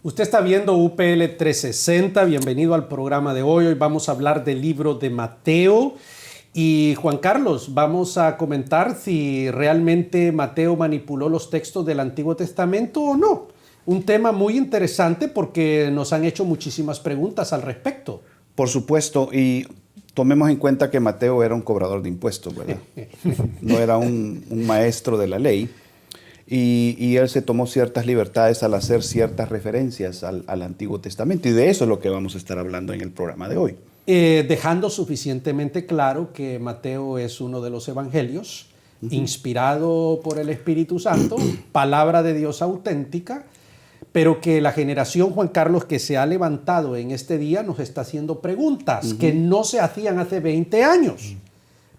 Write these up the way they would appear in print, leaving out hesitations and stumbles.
Usted está viendo UPL 360, bienvenido al programa de hoy. Hoy vamos a hablar del libro de Mateo. Y Juan Carlos, vamos a comentar si realmente Mateo manipuló los textos del Antiguo Testamento o no. Un tema muy interesante porque nos han hecho muchísimas preguntas al respecto. Por supuesto, y tomemos en cuenta que Mateo era un cobrador de impuestos, ¿verdad? No era un maestro de la ley. Y él se tomó ciertas libertades al hacer ciertas referencias al Antiguo Testamento. Y de eso es lo que vamos a estar hablando en el programa de hoy. Dejando suficientemente claro que Mateo es uno de los evangelios, inspirado por el Espíritu Santo, palabra de Dios auténtica, pero que la generación, Juan Carlos, que se ha levantado en este día nos está haciendo preguntas que no se hacían hace 20 años.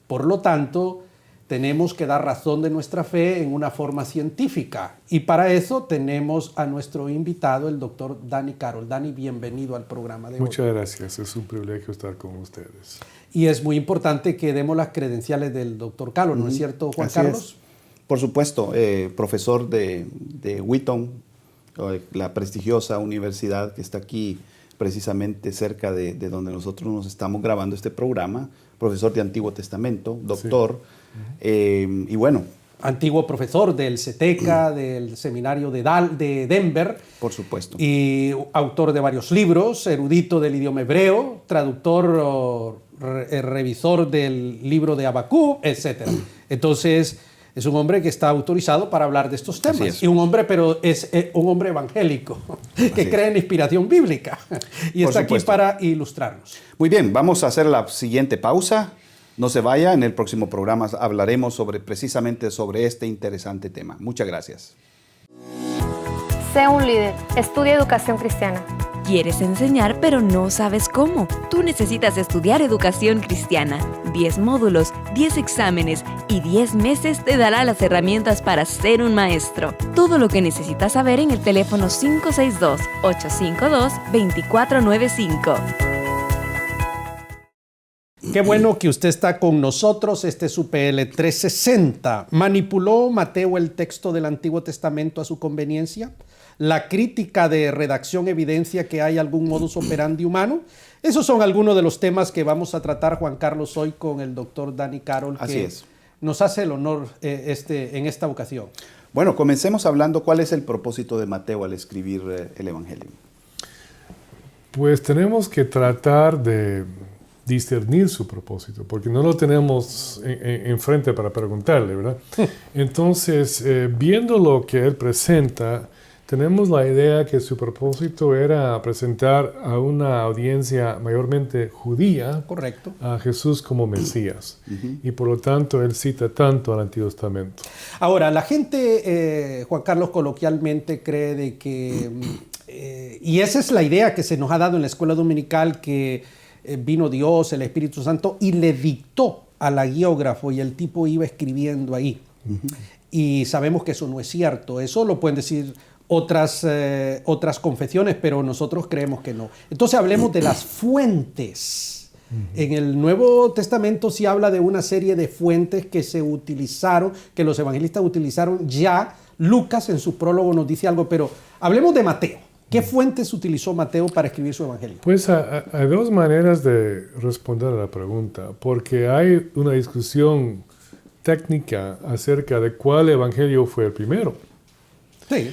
Por lo tanto, tenemos que dar razón de nuestra fe en una forma científica. Y para eso tenemos a nuestro invitado, el doctor Danny Carroll. Danny, bienvenido al programa de hoy. Muchas gracias, es un privilegio estar con ustedes. Y es muy importante que demos las credenciales del doctor Carroll, ¿no es cierto, Juan Carlos? Por supuesto, profesor de Wheaton, la prestigiosa universidad que está aquí precisamente cerca de donde nosotros nos estamos grabando este programa, profesor de Antiguo Testamento, doctor, sí. Y bueno. Antiguo profesor del CETECA, del seminario de Denver. Por supuesto. Y autor de varios libros, erudito del idioma hebreo, traductor, revisor del libro de Habacuc, etc. Entonces, es un hombre que está autorizado para hablar de estos temas. Y un hombre, pero es un hombre evangélico, que cree en la inspiración bíblica. Y está aquí para ilustrarnos. Muy bien, vamos a hacer la siguiente pausa. No se vaya, en el próximo programa hablaremos precisamente sobre este interesante tema. Muchas gracias. Sé un líder. Estudia educación cristiana. ¿Quieres enseñar pero no sabes cómo? Tú necesitas estudiar educación cristiana. 10 módulos, 10 exámenes y 10 meses te dará las herramientas para ser un maestro. Todo lo que necesitas saber en el teléfono 562-852-2495. Qué bueno que usted está con nosotros. Este es UPL 360. ¿Manipuló Mateo el texto del Antiguo Testamento a su conveniencia? ¿La crítica de redacción evidencia que hay algún modus operandi humano? Esos son algunos de los temas que vamos a tratar, Juan Carlos, hoy con el doctor Danny Carroll, que nos hace el honor en esta ocasión. Bueno, comencemos hablando cuál es el propósito de Mateo al escribir el Evangelio. Pues tenemos que tratar de discernir su propósito, porque no lo tenemos enfrente para preguntarle, ¿verdad? Entonces, viendo lo que él presenta, tenemos la idea que su propósito era presentar a una audiencia mayormente judía, correcto, a Jesús como Mesías. Y por lo tanto, él cita tanto al Antiguo Testamento. Ahora, la gente, Juan Carlos, coloquialmente cree de que, y esa es la idea que se nos ha dado en la escuela dominical, que vino Dios, el Espíritu Santo, y le dictó al agiógrafo y el tipo iba escribiendo ahí. Y sabemos que eso no es cierto. Eso lo pueden decir otras confesiones, pero nosotros creemos que no. Entonces hablemos de las fuentes. En el Nuevo Testamento sí habla de una serie de fuentes que se utilizaron, que los evangelistas utilizaron ya. Lucas en su prólogo nos dice algo, pero hablemos de Mateo. ¿Qué fuentes utilizó Mateo para escribir su evangelio? Pues hay dos maneras de responder a la pregunta, porque hay una discusión técnica acerca de cuál evangelio fue el primero. Sí.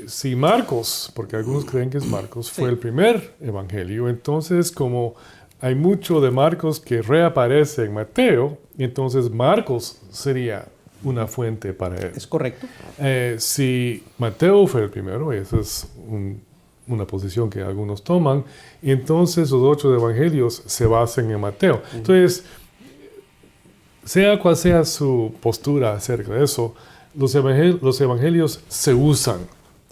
Si Marcos, porque algunos creen que es Marcos, fue el primer evangelio, entonces como hay mucho de Marcos que reaparece en Mateo, entonces Marcos sería una fuente para él. Es correcto. Si Mateo fue el primero, esa es una posición que algunos toman, entonces los 8 evangelios se basan en Mateo. Entonces, sea cual sea su postura acerca de eso, los evangelios se usan.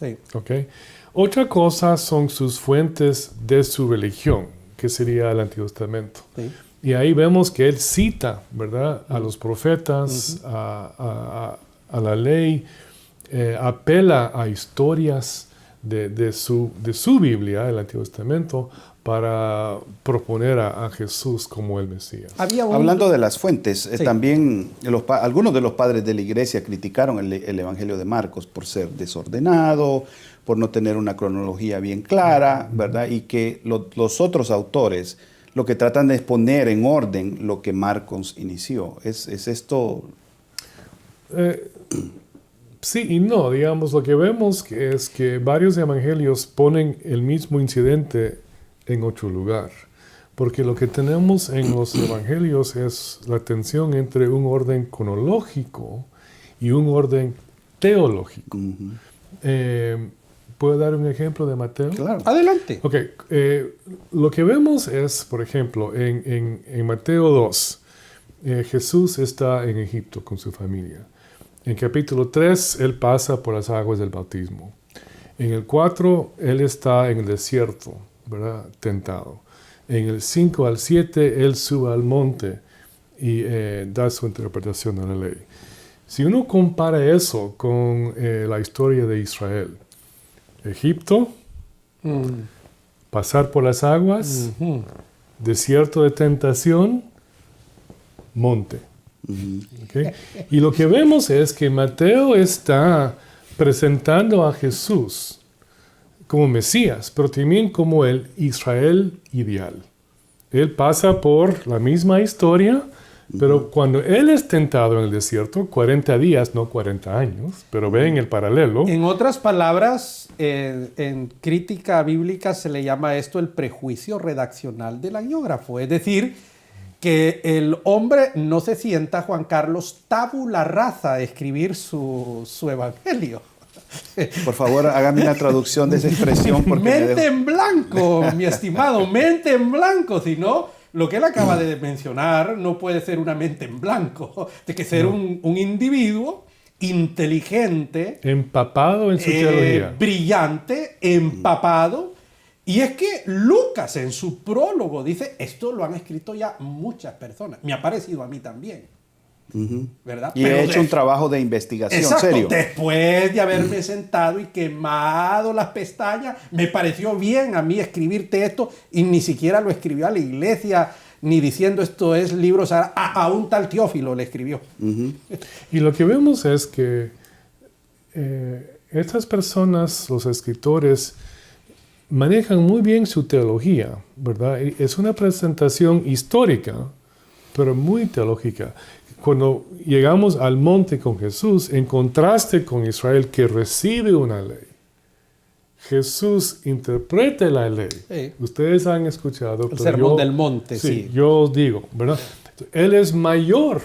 Sí. ¿Okay? Otra cosa son sus fuentes de su religión, que sería el Antiguo Testamento. Sí. Y ahí vemos que él cita, ¿verdad?, a los profetas, a la ley, apela a historias de su Biblia, el Antiguo Testamento, para proponer a Jesús como el Mesías. Hablando de las fuentes, Sí. también algunos de los padres de la iglesia criticaron el Evangelio de Marcos por ser desordenado, por no tener una cronología bien clara, ¿verdad? Y que los otros autores lo que tratan de es poner en orden lo que Marcos inició. ¿Es esto? Sí y no, digamos, lo que vemos es que varios evangelios ponen el mismo incidente en otro lugar, porque lo que tenemos en los evangelios es la tensión entre un orden cronológico y un orden teológico. ¿Puedo dar un ejemplo de Mateo? Claro. Adelante. Ok, lo que vemos es, por ejemplo, en Mateo 2, Jesús está en Egipto con su familia. En capítulo 3, él pasa por las aguas del bautismo. En el 4, él está en el desierto, ¿verdad? Tentado. En el 5 al 7, él sube al monte y da su interpretación de la ley. Si uno compara eso con la historia de Israel, Egipto, pasar por las aguas, desierto de tentación, monte. ¿Okay? Y lo que vemos es que Mateo está presentando a Jesús como Mesías, pero también como el Israel ideal. Él pasa por la misma historia, pero cuando él es tentado en el desierto, 40 días, no 40 años, pero ven el paralelo. En otras palabras, en crítica bíblica se le llama esto el prejuicio redaccional del agiógrafo. Es decir, que el hombre no se sienta, Juan Carlos, tabula rasa a escribir su evangelio. Por favor, hágame una traducción de esa expresión. Porque mente en blanco, mi estimado, mente en blanco. Si no, lo que él acaba de mencionar no puede ser una mente en blanco. Tiene que ser un individuo inteligente, Empapado en su teología. brillante, empapado. Y es que Lucas en su prólogo dice, esto lo han escrito ya muchas personas. Me ha parecido a mí también. ¿Verdad? Y Pero he hecho un trabajo de investigación Exacto, serio. después de haberme sentado y quemado las pestañas, me pareció bien a mí escribirte esto y ni siquiera lo escribió a la iglesia, ni diciendo esto es libros, a un tal Teófilo le escribió. Y lo que vemos es que estas personas, los escritores, manejan muy bien su teología, ¿verdad? Y es una presentación histórica, pero muy teológica. Cuando llegamos al monte con Jesús, en contraste con Israel que recibe una ley, Jesús interpreta la ley. Sí. Ustedes han escuchado. El sermón del monte, sí. Yo os digo, ¿verdad? Él es mayor.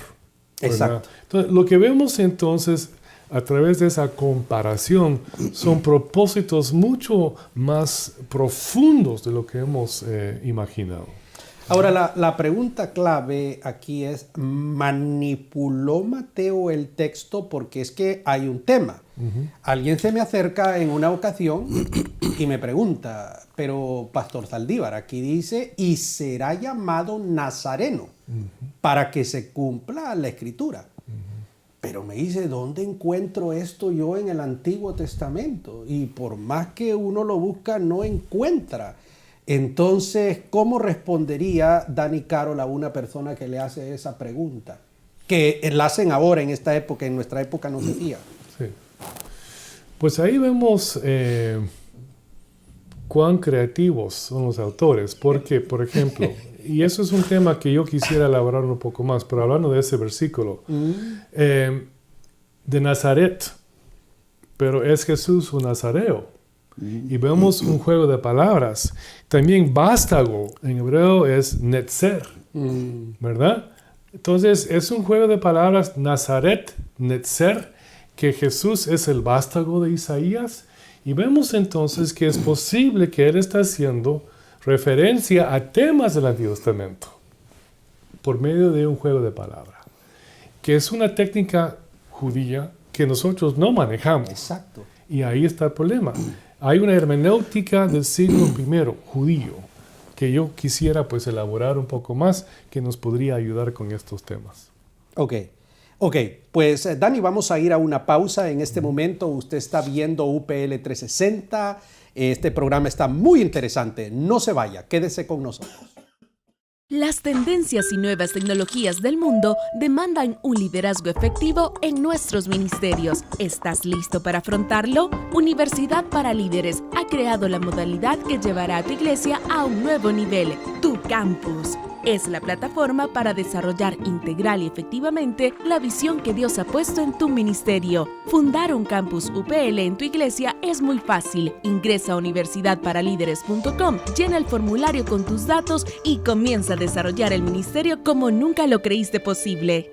¿verdad? Exacto. Entonces, lo que vemos entonces a través de esa comparación son propósitos mucho más profundos de lo que hemos imaginado. Ahora, la pregunta clave aquí es, ¿manipuló Mateo el texto? Porque es que hay un tema. Alguien se me acerca en una ocasión y me pregunta, pero Pastor Saldívar, aquí dice, y será llamado Nazareno para que se cumpla la Escritura. Pero me dice, ¿dónde encuentro esto yo en el Antiguo Testamento? Y por más que uno lo busca, no encuentra. Entonces, ¿cómo respondería Dani Carol a una persona que le hace esa pregunta? Que la hacen ahora en esta época, en nuestra época no se hacía. Sí. Pues ahí vemos cuán creativos son los autores, porque, por ejemplo, y eso es un tema que yo quisiera elaborar un poco más, pero hablando de ese versículo, de Nazaret, pero es Jesús un nazareo. Y vemos un juego de palabras. También vástago en hebreo es netzer, ¿verdad? Entonces es un juego de palabras, Nazaret, netzer, que Jesús es el vástago de Isaías. Y vemos entonces que es posible que él está haciendo referencia a temas del Antiguo Testamento por medio de un juego de palabras, que es una técnica judía que nosotros no manejamos. Exacto. Y ahí está el problema. Hay una hermenéutica del siglo I judío que yo quisiera pues elaborar un poco más, que nos podría ayudar con estos temas. Ok, pues Dani, vamos a ir a una pausa en este momento. Usted está viendo UPL 360, Este programa está muy interesante. No se vaya, quédese con nosotros. Las tendencias y nuevas tecnologías del mundo demandan un liderazgo efectivo en nuestros ministerios. ¿Estás listo para afrontarlo? Universidad para Líderes ha creado la modalidad que llevará a tu iglesia a un nuevo nivel, Tu Campus. Es la plataforma para desarrollar integral y efectivamente la visión que Dios ha puesto en tu ministerio. Fundar un campus UPL en tu iglesia es muy fácil. Ingresa a universidadparalíderes.com, llena el formulario con tus datos y comienza a desarrollar el ministerio como nunca lo creíste posible.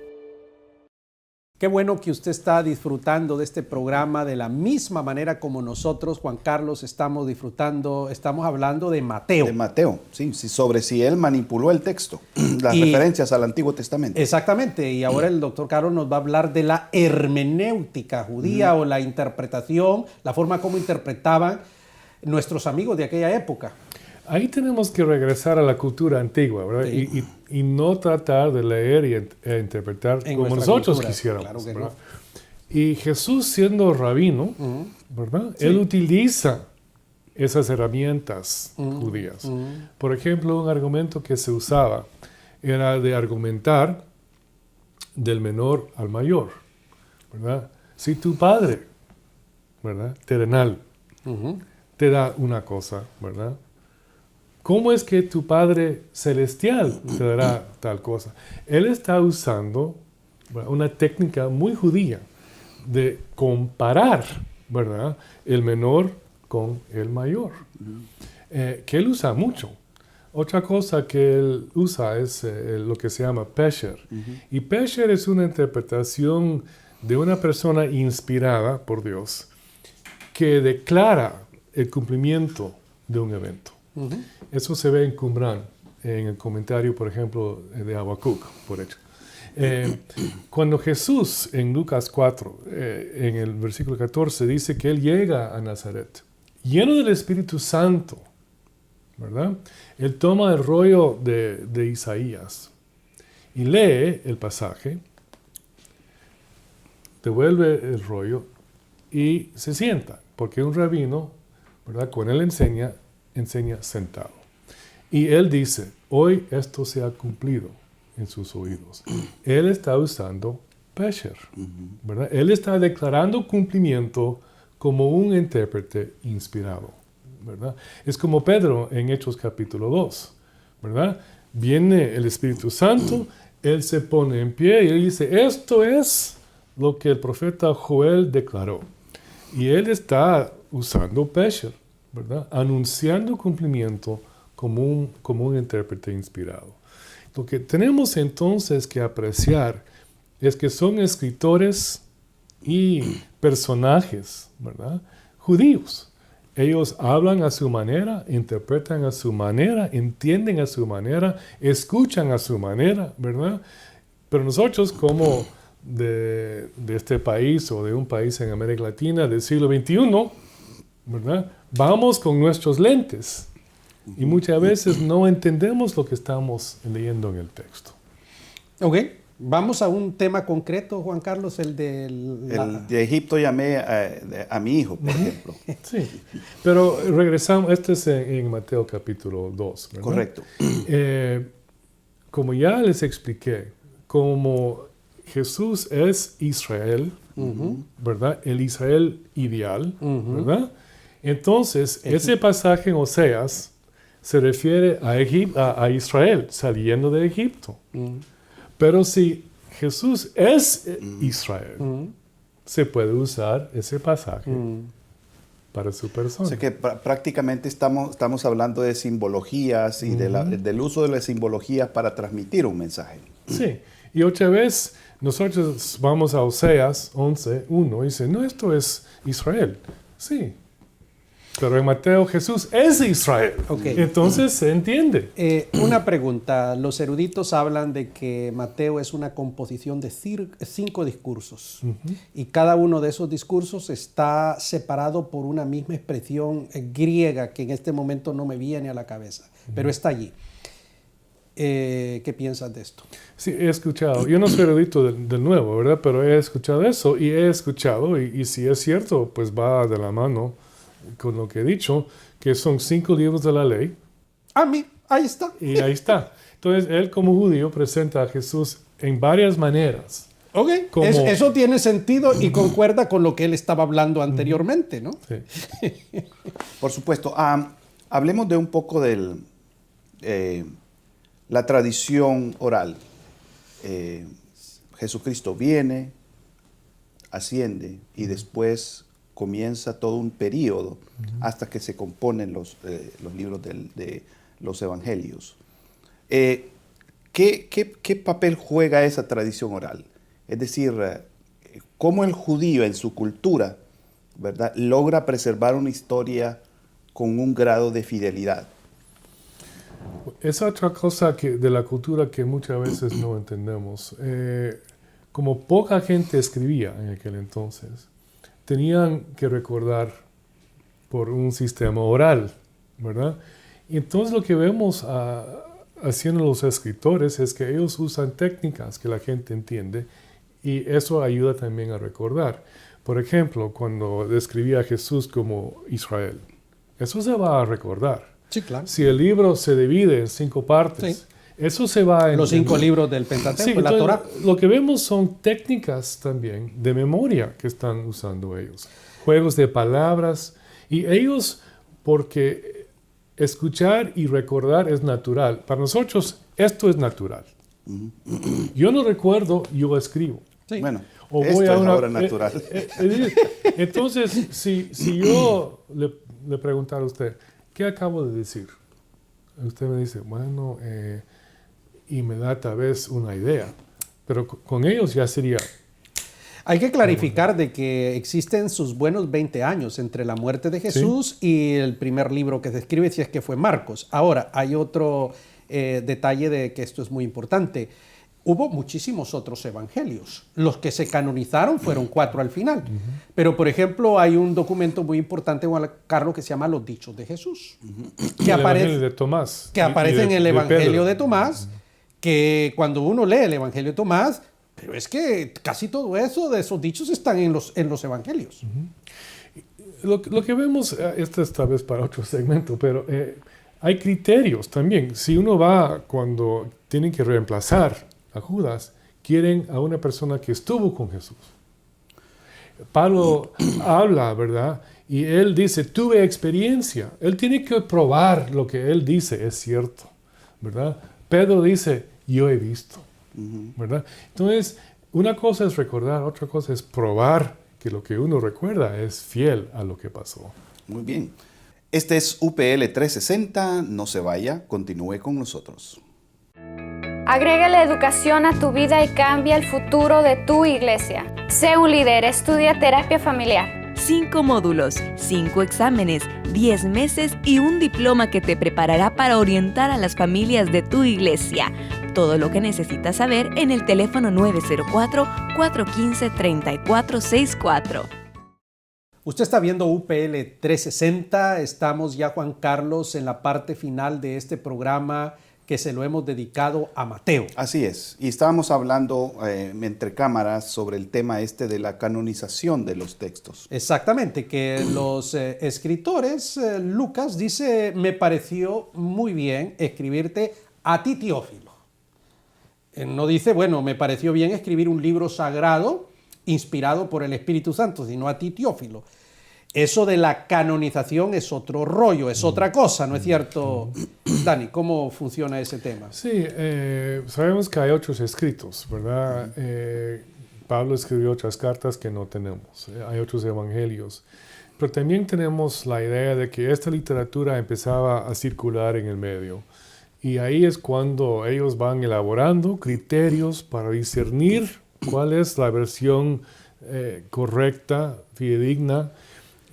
Qué bueno que usted está disfrutando de este programa de la misma manera como nosotros, Juan Carlos, estamos disfrutando. Estamos hablando de Mateo. De Mateo, sí, sobre si él manipuló el texto, las referencias al Antiguo Testamento. Exactamente, y ahora el doctor Carlos nos va a hablar de la hermenéutica judía o la interpretación, la forma como interpretaban nuestros amigos de aquella época. Ahí tenemos que regresar a la cultura antigua, ¿verdad? Sí. Y no tratar de leer e interpretar En como nuestra nosotros cultura, quisiéramos, claro que ¿verdad? Y Jesús, siendo rabino, ¿verdad? Sí. Él utiliza esas herramientas judías. Por ejemplo, un argumento que se usaba era de argumentar del menor al mayor, ¿verdad? Si tu padre, ¿verdad? Terrenal, te da una cosa, ¿verdad? ¿Cómo es que tu Padre Celestial te dará tal cosa? Él está usando, ¿verdad?, una técnica muy judía de comparar, ¿verdad?, el menor con el mayor, que él usa mucho. Otra cosa que él usa es lo que se llama pesher. Y pesher es una interpretación de una persona inspirada por Dios que declara el cumplimiento de un evento. Eso se ve en Qumran, en el comentario, por ejemplo, de Habacuc, por hecho. Cuando Jesús, en Lucas 4, en el versículo 14, dice que Él llega a Nazaret, lleno del Espíritu Santo, ¿verdad? Él toma el rollo de Isaías y lee el pasaje, devuelve el rollo y se sienta, porque un rabino, ¿verdad?, cuando él enseña sentado. Y él dice, hoy esto se ha cumplido en sus oídos. Él está usando pesher, ¿verdad? Él está declarando cumplimiento como un intérprete inspirado, ¿verdad? Es como Pedro en Hechos capítulo 2, ¿verdad? Viene el Espíritu Santo, él se pone en pie y él dice, esto es lo que el profeta Joel declaró. Y él está usando pesher, ¿verdad?, anunciando cumplimiento como un intérprete inspirado. Lo que tenemos entonces que apreciar es que son escritores y personajes, ¿verdad?, judíos. Ellos hablan a su manera, interpretan a su manera, entienden a su manera, escuchan a su manera, ¿verdad? Pero nosotros, como de este país o de un país en América Latina del siglo XXI, ¿verdad?, vamos con nuestros lentes y muchas veces no entendemos lo que estamos leyendo en el texto. Ok, vamos a un tema concreto, Juan Carlos, el de... El de Egipto llamé a mi hijo, por ejemplo. Sí, pero regresamos, este es en Mateo capítulo 2, ¿verdad? Correcto. Como ya les expliqué, como Jesús es Israel, ¿verdad?, el Israel ideal, ¿verdad? Entonces, ese pasaje en Oseas se refiere a Israel saliendo de Egipto. Pero si Jesús es Israel, se puede usar ese pasaje para su persona. O sea que prácticamente estamos hablando de simbologías y del uso de las simbologías para transmitir un mensaje. Sí, y otra vez nosotros vamos a Oseas 11:1 y dice, no, esto es Israel. Sí. Pero en Mateo Jesús es Israel. Okay. Entonces se entiende. Una pregunta. Los eruditos hablan de que Mateo es una composición de 5 discursos. Y cada uno de esos discursos está separado por una misma expresión griega que en este momento no me viene a la cabeza, pero está allí. ¿Qué piensas de esto? Sí, he escuchado. Yo no soy erudito del nuevo, ¿verdad? Pero he escuchado eso y he escuchado, y si es cierto, pues va de la mano con lo que he dicho, que son 5 libros de la ley, Ahí está. y ahí está. Entonces, él como judío presenta a Jesús en varias maneras. Ok, Como- eso tiene sentido y concuerda con lo que él estaba hablando anteriormente, ¿no? Sí. Por supuesto. Hablemos de un poco de la tradición oral. Jesucristo viene, asciende y después comienza todo un periodo hasta que se componen los libros de los evangelios. ¿Qué papel juega esa tradición oral? Es decir, cómo el judío en su cultura, ¿verdad?, logra preservar una historia con un grado de fidelidad. Es otra cosa de la cultura que muchas veces no entendemos. Como poca gente escribía en aquel entonces, tenían que recordar por un sistema oral, ¿verdad? Y entonces lo que vemos haciendo los escritores es que ellos usan técnicas que la gente entiende y eso ayuda también a recordar. Por ejemplo, cuando describía a Jesús como Israel, eso se va a recordar. Sí, claro. Si el libro se divide en 5 partes, Sí. eso se va a Los 5 entender. libros del Pentateuco, Sí, la entonces, Torá. lo que vemos son técnicas también de memoria que están usando ellos. Juegos de palabras. Y ellos, porque escuchar y recordar es natural. Para nosotros esto es natural. Yo no recuerdo, yo escribo. Sí. Bueno, O esto voy es a una, ahora natural. entonces, si yo le preguntara a usted, ¿qué acabo de decir? Usted me dice, bueno, y me da tal vez una idea. Pero con ellos ya sería... Hay que clarificar de que existen sus buenos 20 años entre la muerte de Jesús y el primer libro que se escribe, si es que fue Marcos. Ahora, hay otro detalle de que esto es muy importante. Hubo muchísimos otros evangelios. Los que se canonizaron fueron 4 al final. Pero, por ejemplo, hay un documento muy importante, Juan Carlos, que se llama Los Dichos de Jesús. Que el aparece, Evangelio de Tomás. que aparece en el de Evangelio Pedro. de Tomás, que cuando uno lee el Evangelio de Tomás, pero es que casi todo eso de esos dichos están en los evangelios. Lo que vemos, esto es tal vez para otro segmento, pero hay criterios también. Si uno va cuando tienen que reemplazar a Judas, quieren a una persona que estuvo con Jesús. Pablo habla, ¿verdad? Y él dice, tuve experiencia. Él tiene que probar lo que él dice es cierto, ¿verdad? Pedro dice, yo he visto, ¿verdad? Entonces, una cosa es recordar, otra cosa es probar que lo que uno recuerda es fiel a lo que pasó. Muy bien. Este es UPL 360. No se vaya, continúe con nosotros. Agrégale educación a tu vida y cambia el futuro de tu iglesia. Sé un líder, estudia terapia familiar. 5 módulos, 5 exámenes, 10 meses y un diploma que te preparará para orientar a las familias de tu iglesia. Todo lo que necesitas saber en el teléfono 904-415-3464. Usted está viendo UPL 360. Estamos ya, Juan Carlos, en la parte final de este programa que se lo hemos dedicado a Mateo. Así es. Y estábamos hablando entre cámaras sobre el tema este de la canonización de los textos. Exactamente, que los escritores, Lucas dice, me pareció muy bien escribirte a ti, Teófilo. No dice, bueno, me pareció bien escribir un libro sagrado inspirado por el Espíritu Santo, sino a ti, Teófilo. Eso de la canonización es otro rollo, es otra cosa, ¿no es cierto, Dani? ¿Cómo funciona ese tema? Sí, sabemos que hay otros escritos, ¿verdad? Pablo escribió otras cartas que no tenemos, hay otros evangelios. Pero también tenemos la idea de que esta literatura empezaba a circular en el medio. Y ahí es cuando ellos van elaborando criterios para discernir cuál es la versión correcta, fidedigna,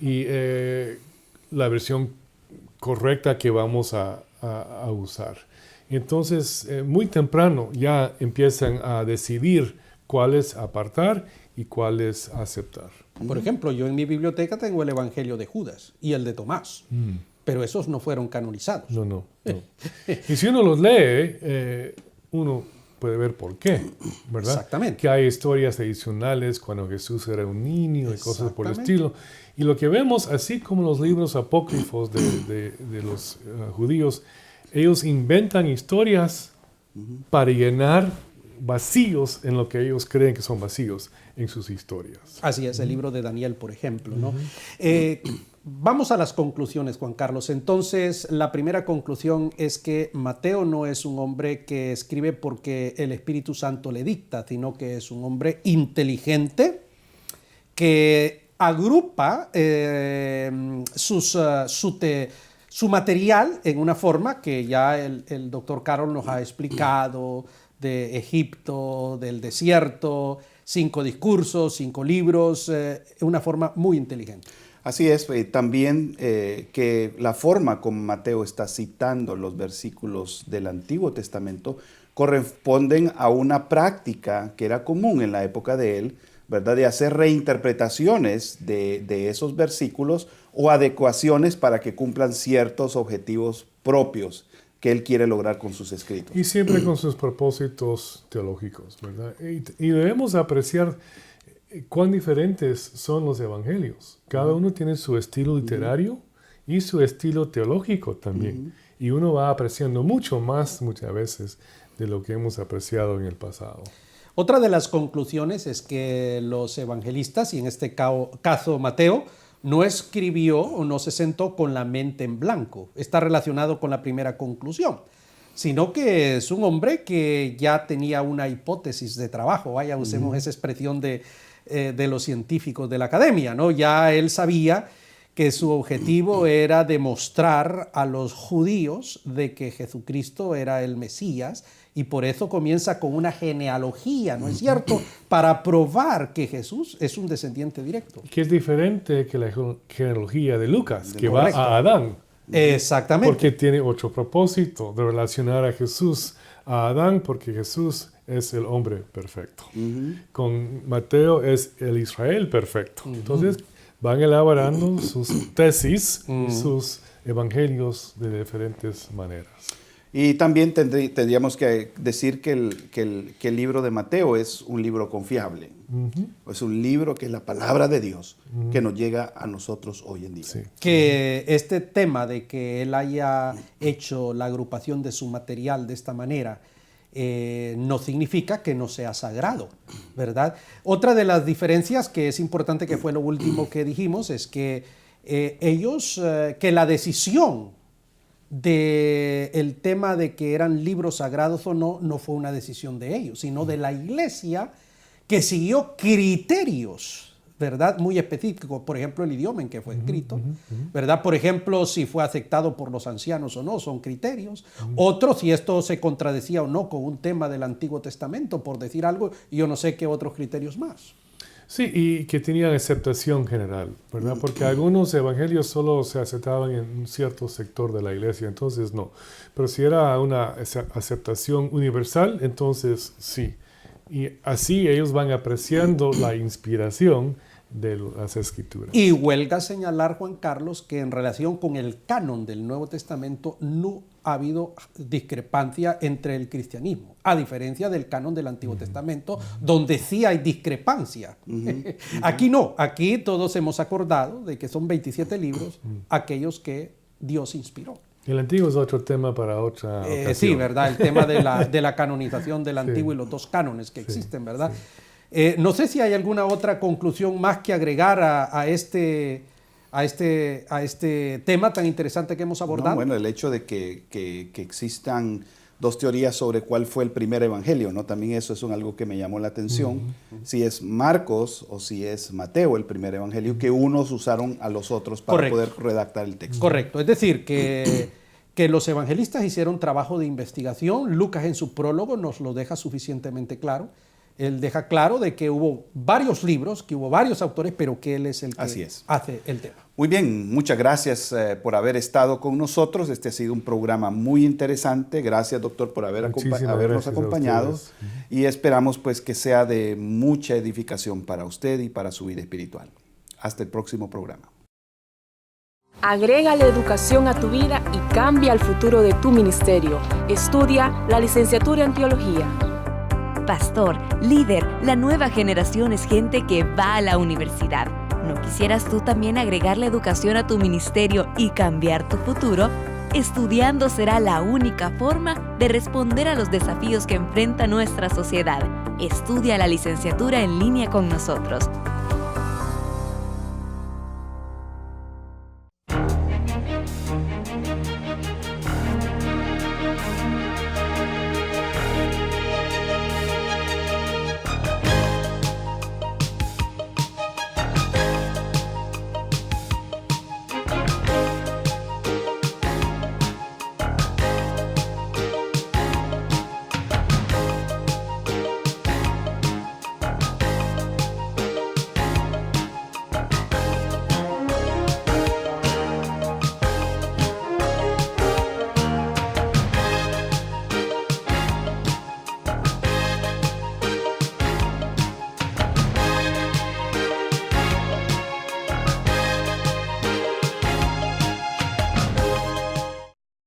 y la versión correcta que vamos a usar. Entonces, muy temprano ya empiezan a decidir cuáles apartar y cuáles aceptar. Por ejemplo, yo en mi biblioteca tengo el Evangelio de Judas y el de Tomás, pero esos no fueron canonizados. No. Y si uno los lee, uno puede ver por qué, ¿verdad? Exactamente. Que hay historias adicionales cuando Jesús era un niño y cosas por el estilo. Y lo que vemos, así como los libros apócrifos de los judíos, ellos inventan historias para llenar vacíos en lo que ellos creen que son vacíos en sus historias. Así es, el libro de Daniel, por ejemplo, ¿no? Vamos a las conclusiones, Juan Carlos. Entonces, la primera conclusión es que Mateo no es un hombre que escribe porque el Espíritu Santo le dicta, sino que es un hombre inteligente que agrupa su material en una forma que ya el doctor Carol nos ha explicado, de Egipto, del desierto, 5 discursos, 5 libros, una forma muy inteligente. Así es, también que la forma como Mateo está citando los versículos del Antiguo Testamento corresponden a una práctica que era común en la época de él, ¿verdad? De hacer reinterpretaciones de esos versículos o adecuaciones para que cumplan ciertos objetivos propios que él quiere lograr con sus escritos. Y siempre con sus propósitos teológicos, ¿verdad? Y debemos apreciar cuán diferentes son los evangelios. Cada uno tiene su estilo literario y su estilo teológico también. Y uno va apreciando mucho más, muchas veces, de lo que hemos apreciado en el pasado. Otra de las conclusiones es que los evangelistas, y en este caso Mateo, no escribió o no se sentó con la mente en blanco. Está relacionado con la primera conclusión, sino que es un hombre que ya tenía una hipótesis de trabajo. Vaya, usemos esa expresión de los científicos de la academia, ¿no? Ya él sabía que su objetivo era demostrar a los judíos de que Jesucristo era el Mesías, y por eso comienza con una genealogía, ¿no es cierto?, para probar que Jesús es un descendiente directo. Que es diferente que la genealogía de Lucas, que Correcto. va a Adán. Exactamente. Porque tiene otro propósito de relacionar a Jesús a Adán, porque Jesús es el hombre perfecto. Con Mateo es el Israel perfecto. Entonces van elaborando sus tesis, sus evangelios de diferentes maneras. Y también tendríamos que decir que el libro de Mateo es un libro confiable. Es un libro que es la palabra de Dios que nos llega a nosotros hoy en día. Sí. Que este tema de que él haya hecho la agrupación de su material de esta manera no significa que no sea sagrado, ¿verdad? Otra de las diferencias que es importante, que fue lo último que dijimos, es que que la decisión del tema de que eran libros sagrados o no, no fue una decisión de ellos, sino de la iglesia, que siguió criterios, ¿verdad?, muy específicos. Por ejemplo, el idioma en que fue escrito, ¿verdad? Por ejemplo, si fue aceptado por los ancianos o no, son criterios. Otros, si esto se contradecía o no con un tema del Antiguo Testamento, por decir algo, y yo no sé qué otros criterios más. Sí, y que tenían aceptación general, ¿verdad? Porque algunos evangelios solo se aceptaban en un cierto sector de la iglesia, entonces no. Pero si era una aceptación universal, entonces sí. Y así ellos van apreciando la inspiración de las Escrituras. Y huelga señalar, Juan Carlos, que en relación con el canon del Nuevo Testamento no ha habido discrepancia entre el cristianismo, a diferencia del canon del Antiguo Testamento, donde sí hay discrepancia. Aquí no, aquí todos hemos acordado de que son 27 libros aquellos que Dios inspiró. El Antiguo es otro tema para otra ocasión. Sí, ¿verdad? El tema de la canonización del Antiguo y los dos cánones que existen, ¿verdad? No sé si hay alguna otra conclusión más que agregar a este tema tan interesante que hemos abordado. No, bueno, el hecho de que existan dos teorías sobre cuál fue el primer evangelio, ¿no? También eso es algo que me llamó la atención. Si es Marcos o si es Mateo el primer evangelio, que unos usaron a los otros para poder redactar el texto. Correcto, es decir, que los evangelistas hicieron trabajo de investigación. Lucas en su prólogo nos lo deja suficientemente claro. Él deja claro de que hubo varios libros, que hubo varios autores, pero que él es el que hace el tema. Muy bien, muchas gracias por haber estado con nosotros. Este ha sido un programa muy interesante. Gracias, doctor, por habernos acompañado. Y esperamos pues que sea de mucha edificación para usted y para su vida espiritual. Hasta el próximo programa. Agrega la educación a tu vida y cambia el futuro de tu ministerio. Estudia la licenciatura en teología. Pastor, líder, la nueva generación es gente que va a la universidad. ¿No quisieras tú también agregar la educación a tu ministerio y cambiar tu futuro? Estudiando será la única forma de responder a los desafíos que enfrenta nuestra sociedad. Estudia la licenciatura en línea con nosotros.